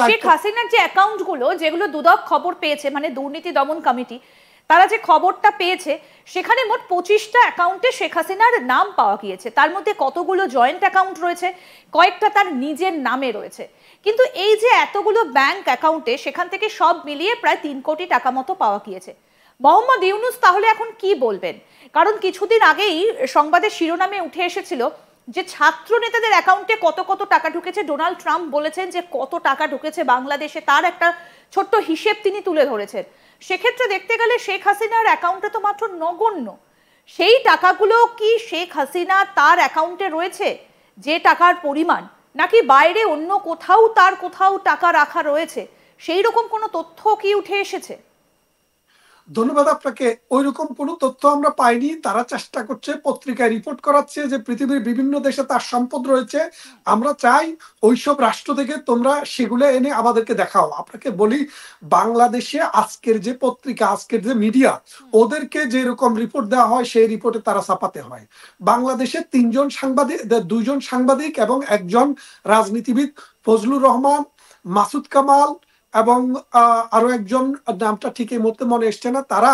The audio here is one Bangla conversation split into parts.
শেখ হাসিনার যে অ্যাকাউন্টগুলো যেগুলো দুদক খবর পেয়েছে, মানে দুর্নীতি দমন কমিটি, তারা যে খবরটা পেয়েছে সেখানে মোট 25টা অ্যাকাউন্টে শেখ হাসিনার নাম পাওয়া গিয়েছে। তার মধ্যে কতগুলো জয়েন্ট অ্যাকাউন্ট রয়েছে, কয়েকটা তার নিজের নামে রয়েছে। কিন্তু এই যে এতগুলো ব্যাংক অ্যাকাউন্টে, সেখান থেকে সব মিলিয়ে প্রায় 3 কোটি টাকা মতো পাওয়া গিয়েছে। মোহাম্মদ ইউনূস তাহলে এখন কি বলবেন? কারণ কিছুদিন আগেই সংবাদের শিরোনামে উঠে এসেছিল যে ছাত্র নেতাদের অ্যাকাউন্টে কত কত টাকা ঢুকেছে। ডোনাল্ড ট্রাম্প বলেছেন যে কত টাকা ঢুকেছে বাংলাদেশে, তার একটা ছোট্ট হিসেব তিনি তুলে ধরেছেন। সেক্ষেত্রে দেখতে গেলে শেখ হাসিনার অ্যাকাউন্টে তো মাত্র নগণ্য। সেই টাকাগুলো কি শেখ হাসিনা তার অ্যাকাউন্টে রয়েছে যে টাকার পরিমাণ, নাকি বাইরে অন্য কোথাও টাকা রাখা রয়েছে? সেই রকম কোনো তথ্য কি উঠে এসেছে? ধন্যবাদ আপনাকে। ওই রকম কোনো তথ্য আমরা পাইনি। তারা চেষ্টা করছে, পত্রিকায় রিপোর্ট করাচ্ছে যে পৃথিবীর বিভিন্ন দেশে তার সম্পদ রয়েছে। আমরা চাই ওইসব রাষ্ট্র থেকে তোমরা সেগুলো এনে আমাদেরকে দেখাও। আপনাকে বলি, বাংলাদেশে আজকের যে পত্রিকা, আজকের যে মিডিয়া, ওদেরকে যেরকম রিপোর্ট দেওয়া হয় সেই রিপোর্টে তারা ছাপাতে হয়। বাংলাদেশে 3জন সাংবাদিক, 2জন সাংবাদিক এবং একজন রাজনীতিবিদ, ফজলুর রহমান, মাসুদ কামাল এবং আরো একজন, নামটা ঠিক এই মুহূর্তে মনে আসছে না, তারা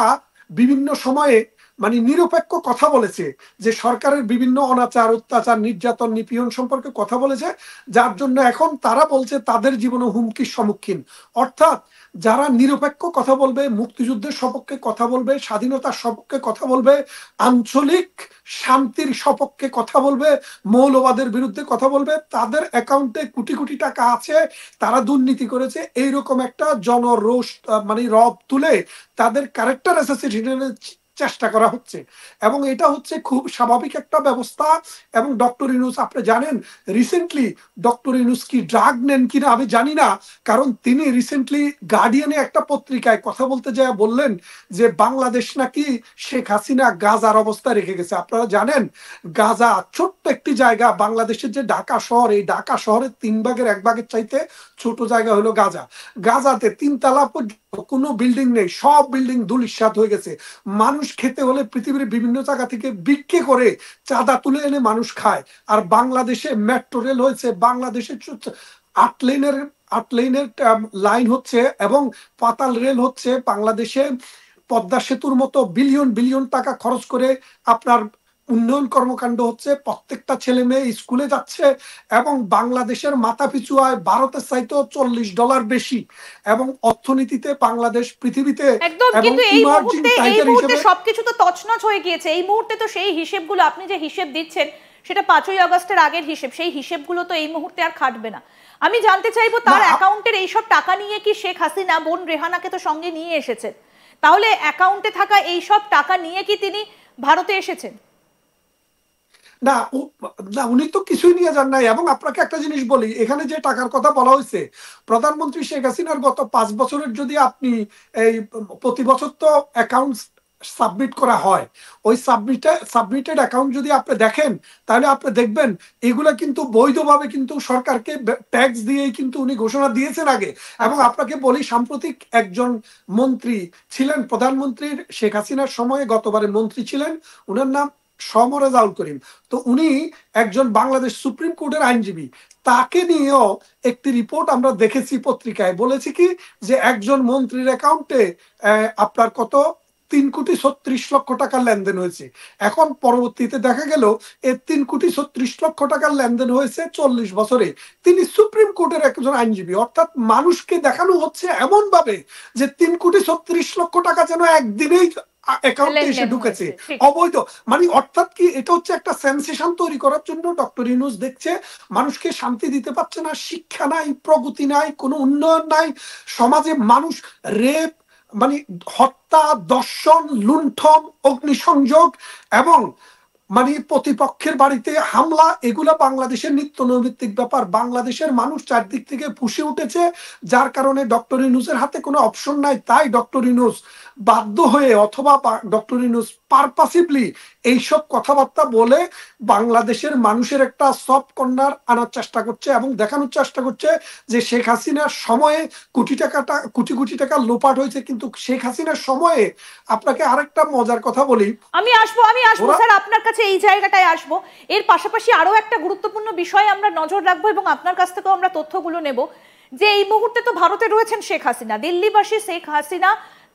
বিভিন্ন সময়ে মানে নিরপেক্ষ কথা বলেছে, যে সরকারের বিভিন্ন অনাচার, অত্যাচার, নির্যাতন, নিপীড়ন সম্পর্কে কথা বলেছে, যার জন্য এখন তারা বলছে তাদের জীবনে হুমকির সম্মুখীন। অর্থাৎ যারা নিরপেক্ষ কথা বলবে, মুক্তিযুদ্ধের সপক্ষে কথা বলবে, স্বাধীনতার সপক্ষে কথা বলবে, আঞ্চলিক শান্তির সপক্ষে কথা বলবে, মৌলবাদের বিরুদ্ধে কথা বলবে, তাদের অ্যাকাউন্টে কোটি কোটি টাকা আছে, তারা দুর্নীতি করেছে, এইরকম একটা জনরোষ মানে রব তুলে তাদের ক্যারেক্টার অ্যাসাসিনেশনের চেষ্টা করা হচ্ছে। এবং এটা হচ্ছে খুব স্বাভাবিক একটা ব্যবস্থা। এবং ডক্টর ইউনূস, আপনি জানেন রিসেন্টলি ডক্টর ইউনূস কি ড্রাগ নেন কিনা আমি জানি না, কারণ তিনি রিসেন্টলি গার্ডিয়ানে একটা পত্রিকায় কথা বলতে যায় বললেন যে বাংলাদেশ নাকি শেখ হাসিনা গাজার অবস্থা রেখে গেছে। আপনারা জানেন গাজা ছোট্ট একটি জায়গা, বাংলাদেশের যে ঢাকা শহর, এই ঢাকা শহরের 3 ভাগের 1 ভাগের চাইতে ছোট জায়গা হলো গাজা। গাজাতে 3 তলা পর্যন্ত কোনো বিল্ডিং নেই, সব বিল্ডিং ধূলিসাৎ হয়ে গেছে। মানুষ খেতে হলে পৃথিবীর বিভিন্ন জায়গা থেকে বিক্রি করে চাঁদা তুলে এনে মানুষ খায়। আর বাংলাদেশে মেট্রো রেল হয়েছে, বাংলাদেশে 8 লেনের লাইন হচ্ছে এবং পাতাল রেল হচ্ছে। বাংলাদেশে পদ্মা সেতুর মতো বিলিয়ন বিলিয়ন টাকা খরচ করে আপনার উন্নয়ন কর্মকাণ্ড হচ্ছে, প্রত্যেকটা ছেলে মেয়ে স্কুলে যাচ্ছে, এবং বাংলাদেশের মাথা পিছু আয় ভারতের চাইতেও $40 বেশি, এবং অর্থনীতিতে বাংলাদেশ পৃথিবীতে একদম। কিন্তু এই মুহূর্তে সবকিছু তো তছনছ হয়ে গিয়েছে। এই মুহূর্তে তো সেই হিসেবগুলো, আপনি যে হিসেব দিচ্ছেন সেটা 5ই আগস্টের আগের হিসেব, সেই হিসেবগুলো তো এই মুহূর্তে আর খাটবে না। আমি জানতে চাইবো তার অ্যাকাউন্টের এইসব টাকা নিয়ে কি শেখ হাসিনা বোন রেহানাকে তো সঙ্গে নিয়ে এসেছেন, তাহলে অ্যাকাউন্টে থাকা এইসব টাকা নিয়ে কি তিনি ভারতে এসেছেন? না না, উনি তো কিছুই নিয়ে যান নাই। এবং আপনাকে একটা জিনিস বলি, এখানে যে টাকার কথা বলা হয়েছে, প্রধানমন্ত্রী শেখ হাসিনার গত 5 বছরের যদি আপনি এই প্রতি বছর তো অ্যাকাউন্ট সাবমিট করা হয়, ওই সাবমিটেড অ্যাকাউন্ট যদি আপনি দেখেন, তাহলে আপনি দেখবেন এগুলা কিন্তু বৈধভাবে কিন্তু সরকারকে ট্যাক্স দিয়েই কিন্তু উনি ঘোষণা দিয়েছেন আগে। এবং আপনাকে বলি, সাম্প্রতিক একজন মন্ত্রী ছিলেন প্রধানমন্ত্রীর, শেখ হাসিনার সময়ে গতবারে মন্ত্রী ছিলেন, উনার নাম রেজাউল করিম। তো উনি একজন বাংলাদেশ সুপ্রিম কোর্টের আইনজীবী। তাকে নিয়েও একটি রিপোর্ট আমরা দেখেছি পত্রিকায়, বলেছি কি যে একজন মন্ত্রীর অ্যাকাউন্টে আপনার কত 3,36,00,000 টাকার লেনদেন হয়েছে। এখন পরবর্তীতে দেখা গেল এই 3,36,00,000 টাকার লেনদেন হয়েছে 40 বছরে। তিনি সুপ্রিম কোর্টের একজন আইনজীবী। অর্থাৎ মানুষকে দেখানো হচ্ছে এমন ভাবে যে 3,36,00,000 টাকা যেন একদিনেই অ্যাকাউন্টে এসে ঢুকেছে অবৈধ। মানে অর্থাৎ কি, এটা হচ্ছে একটা সেন্সেশন তৈরি করার জন্য ডক্টর ইউনূস দেখছে মানুষকে শান্তি দিতে পারছে না, শিক্ষা নাই, প্রগতি নাই, কোনো উন্নয়ন নাই, সমাজে মানুষ রেপ, মানে হত্যা, দর্শন, লুণ্ঠন, অগ্নিসংযোগ এবং মানে প্রতিপক্ষের বাড়িতে হামলা, এগুলা বাংলাদেশের নিত্য নৈমিত্তিক ব্যাপার। বাংলাদেশের মানুষ চারদিক থেকে ফুঁসে উঠেছে, যার কারণে ডক্টর ইউনূসের হাতে কোনো অপশন নাই। তাই ডক্টর ইউনূস বাধ্য হয়ে অথবা ডক্টর ইউনূস পারপাসিভলি এইসব কথাবার্তা বলে বাংলাদেশের মানুষের একটা সফট কর্নার আনার চেষ্টা করছে এবং দেখানোর চেষ্টা করছে যে শেখ হাসিনার সময়ে কোটি কোটি টাকা লোপাট হয়েছে। কিন্তু শেখ হাসিনার সময়ে, আপনাকে আরেকটা মজার কথা বলি, আমি আসবো স্যার আপনার কাছে, এই জায়গাটায় আসবো। এর পাশাপাশি আরো একটা গুরুত্বপূর্ণ বিষয় আমরা নজর রাখবো এবং আপনার কাছ থেকেও আমরা তথ্যগুলো নেব। যে এই মুহূর্তে তো ভারতে রয়েছেন শেখ হাসিনা, দিল্লিবাসী শেখ হাসিনা,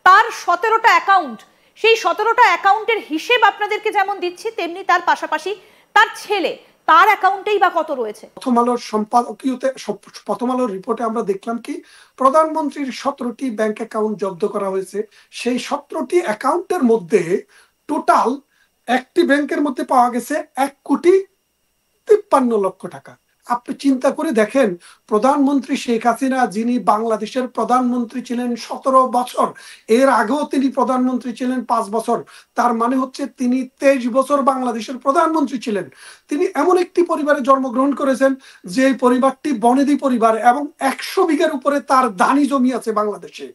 তার 17টা অ্যাকাউন্ট, সেই 17টা অ্যাকাউন্টের হিসেব আপনাদেরকে যেমন দিচ্ছি, তেমনি তার পাশাপাশি তার ছেলে, তার অ্যাকাউন্টেই বা কত রয়েছে। প্রথম আলোর সম্পাদকীয়তে, প্রথম আলোর রিপোর্টে আমরা দেখলাম কি, প্রধানমন্ত্রীর 17টি ব্যাংক অ্যাকাউন্ট জব্দ করা হয়েছে। সেই 17টি অ্যাকাউন্টের মধ্যে টোটাল একটি ব্যাংকের মধ্যে পাওয়া গেছে 1,53,00,000 টাকা। আপনি চিন্তা করে দেখেন, প্রধানমন্ত্রী শেখ হাসিনা, যিনি বাংলাদেশের প্রধানমন্ত্রী ছিলেন 17 বছর, এর আগেও তিনি প্রধানমন্ত্রী ছিলেন 5 বছর, তার মানে হচ্ছে তিনি 23 বছর বাংলাদেশের প্রধানমন্ত্রী ছিলেন। তিনি এমন একটি পরিবারে জন্মগ্রহণ করেছেন যে পরিবারটি বনেদি পরিবার, এবং 100 বিঘার উপরে তার ধানি জমি আছে বাংলাদেশে।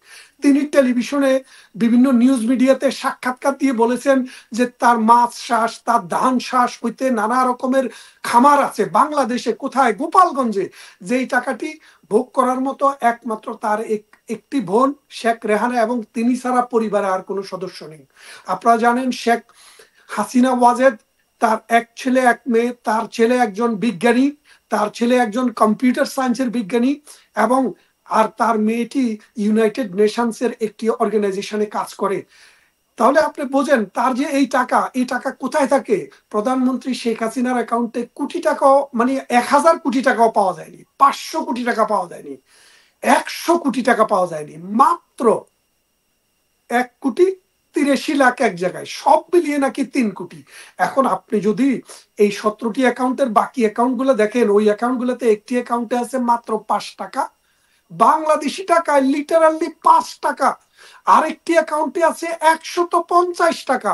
তিনি টেলিভিশনে, বিভিন্ন নিউজ মিডিয়াতে সাক্ষাৎকার দিয়ে বলেছেন যে তার মাছ চাষ, তার ধান চাষ হইতে নানা রকমের খামার আছে বাংলাদেশে। কোথায়? গোপালগঞ্জে। যেই টাকাটি ভোগ করার মতো একমাত্র তার একটি বোন শেখ রেহানা, এবং তিনি ছাড়া পরিবারে আর কোনো সদস্য নেই। আপনারা জানেন শেখ হাসিনা ওয়াজেদ, তার এক ছেলে এক মেয়ে, তার ছেলে একজন বিজ্ঞানী, তার ছেলে একজন কম্পিউটার সায়েন্সের বিজ্ঞানী, এবং তার মেয়েটি ইউনাইটেড নেশনসের একটি অর্গানাইজেশনে কাজ করে। তাহলে আপনি বোঝেন তার যে এই টাকা কোথায় থাকে। প্রধানমন্ত্রী শেখ হাসিনার অ্যাকাউন্টে কোটি টাকাও, মানে 1000 কোটি টাকাও পাওয়া যায়নি, 500 কোটি টাকা পাওয়া যায়নি, 100 কোটি টাকা পাওয়া যায়নি, মাত্র 1,83,00,000 এক জায়গায়, সব মিলিয়ে নাকি 3 কোটি। এখন আপনি যদি এই 17টি অ্যাকাউন্টের বাকি অ্যাকাউন্ট গুলো দেখেন, ওই অ্যাকাউন্ট গুলোতে একটি অ্যাকাউন্টে আছে মাত্র 5 টাকা বাংলাদেশি টাকায়, লিটারালি 5 টাকা। আরেকটি অ্যাকাউন্টে আছে 150 টাকা।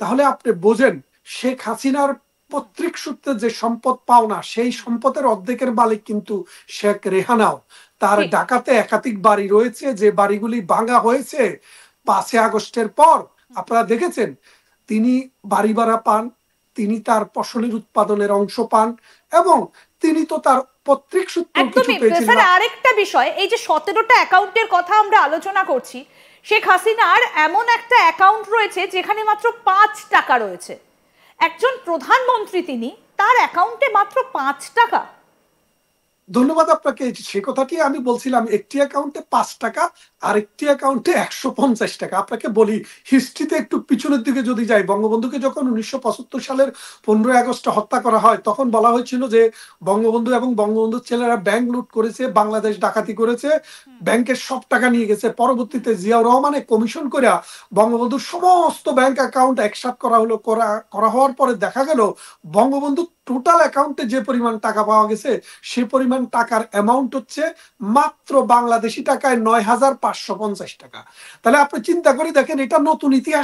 তাহলে আপনি বোঝেন শেখ হাসিনার পৈতৃক সূত্রে যে সম্পদ পাওনা, সেই সম্পদের অর্ধেকের মালিক কিন্তু শেখ রেহানাও। তার ঢাকাতে একাধিক বাড়ি রয়েছে, যে বাড়িগুলি ভাঙা হয়েছে 5 আগস্টের পর। আপনারা দেখেছেন তিনি বাড়ি ভাড়া পান, তিনি তার ফসলের উৎপাদনের অংশ পান, এবং তিনি তো তার পৈতৃক সূত্রে কিছু পেয়েছিলেন। স্যার, আরেকটা বিষয়, এই যে 17টা অ্যাকাউন্টের কথা আমরা আলোচনা করছি, শেখ হাসিনার এমন একটা অ্যাকাউন্ট রয়েছে যেখানে মাত্র 5 টাকা রয়েছে। একজন প্রধানমন্ত্রী, তিনি, তার অ্যাকাউন্টে মাত্র 5 টাকা। ধন্যবাদ আপনাকে। সে কথাটি আমি বলছিলাম, একটি অ্যাকাউন্টে 5 টাকা, আরেকটি অ্যাকাউন্টে 150 টাকা। আপনাকে বলি, হিস্ট্রিতে একটু পিছনের দিকে যদি যাই, বঙ্গবন্ধুকে যখন 1975 সালের 15 আগস্টে হত্যা করা হয়, তখন বলা হয়েছিল যে বঙ্গবন্ধু এবং বঙ্গবন্ধুর ছেলেরা ব্যাংক লুট করেছে, বাংলাদেশ ডাকাতি করেছে, ব্যাংকের সব টাকা নিয়ে গেছে। পরবর্তীতে জিয়াউর রহমানে কমিশন করে বঙ্গবন্ধুর সমস্ত ব্যাংক অ্যাকাউন্ট একসাথে করা হওয়ার পরে দেখা গেল বঙ্গবন্ধু টোটাল অ্যাকাউন্টে যে পরিমাণ টাকা পাওয়া গেছে, সে পরিমাণ টাকার অ্যামাউন্ট হচ্ছে মাত্র বাংলাদেশি টাকায় 9,550 টাকা। তাহলে আপনি চিন্তা করে দেখেন, এটা নতুন ইতিহাস।